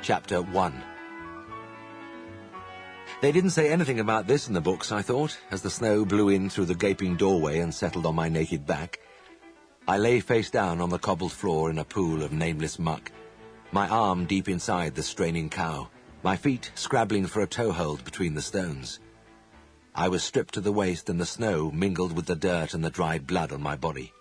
Chapter 1. They didn't say anything about this in the books, I thought, as the snow blew in through the gaping doorway and settled on my naked back. I lay face down on the cobbled floor in a pool of nameless muck, my arm deep inside the straining cow, my feet scrabbling for a toehold between the stones. I was stripped to the waist, and the snow mingled with the dirt and the dried blood on my body.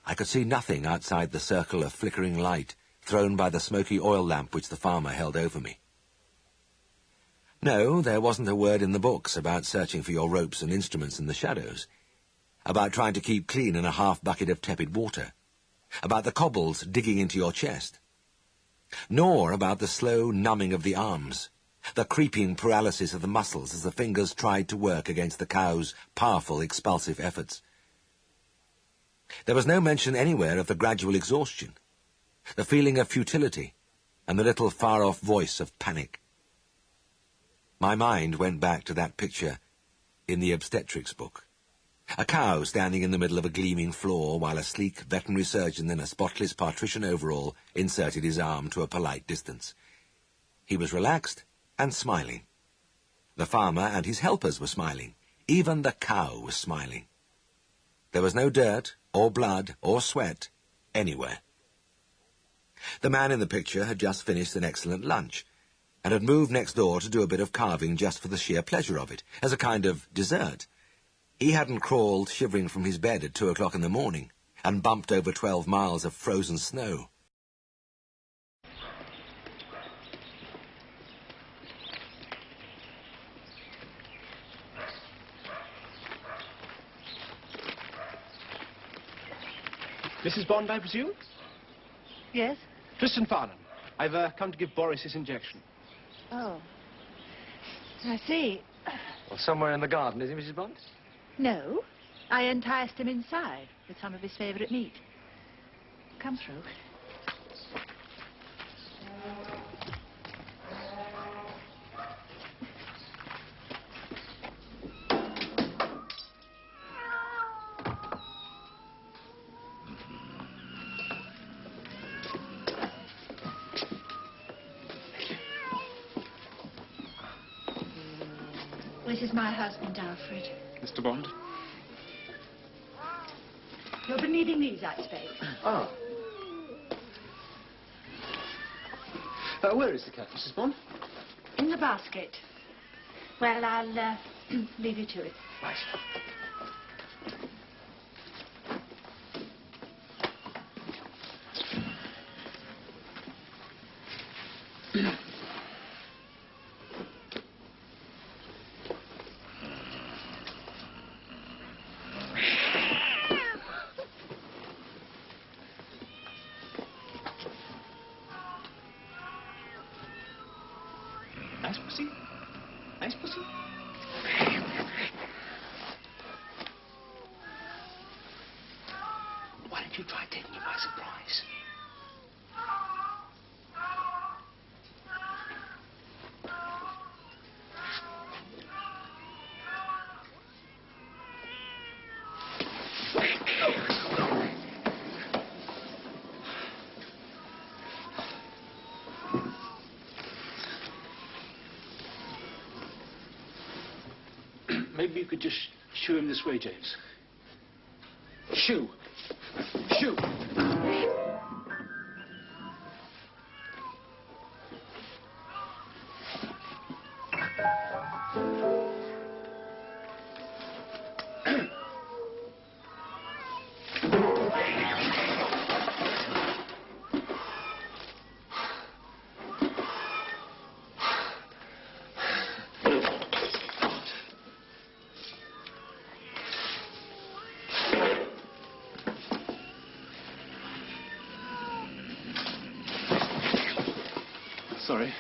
I could see nothing outside the circle of flickering light thrown by the smoky oil lamp which the farmer held over me. No, there wasn't a word in the books about searching for your ropes and instruments in the shadows, about trying to keep clean in a half-bucket of tepid water, about the cobbles digging into your chest, nor about the slow numbing of the arms, the creeping paralysis of the muscles as the fingers tried to work against the cow's powerful expulsive efforts. There was no mention anywhere of the gradual exhaustion, the feeling of futility, and the little far-off voice of panic. My mind went back to that picture in the obstetrics book. A cow standing in the middle of a gleaming floor while a sleek veterinary surgeon in a spotless patrician overall inserted his arm to a polite distance. He was relaxed and smiling. The farmer and his helpers were smiling. Even the cow was smiling. There was no dirt or blood or sweat anywhere. The man in the picture had just finished an excellent lunch and had moved next door to do a bit of carving just for the sheer pleasure of it, as a kind of dessert. He hadn't crawled shivering from his bed at 2 o'clock in the morning and bumped over 12 miles of frozen snow. Mrs. Bond, I presume? Yes? Tristan Farnham. I've come to give Boris his injection. Oh. I see. Well, somewhere in the garden, is he, Mrs. Bond? No. I enticed him inside with some of his favourite meat. Come through. This is my husband, Alfred. Mr. Bond? You'll be needing these, I expect. Ah. Where is the cat, Mrs. Bond? In the basket. Well, I'll leave you to it. Right. Nice pussy. Nice pussy. Why don't you try taking me by surprise? Maybe you could just shoo him this way, James. Shoo. Shoo. Sorry.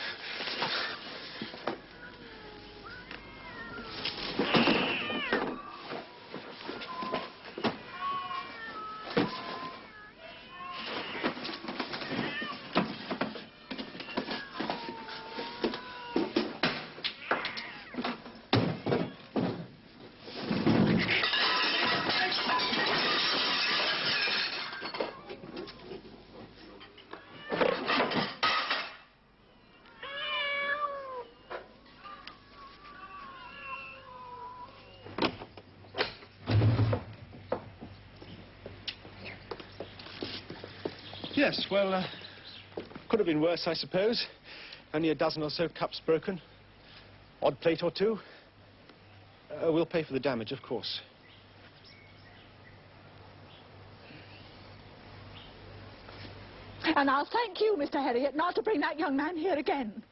Yes, well, could have been worse, I suppose. Only a dozen or so cups broken. Odd plate or two. We'll pay for the damage, of course. And I'll thank you, Mr. Herriot, not to bring that young man here again.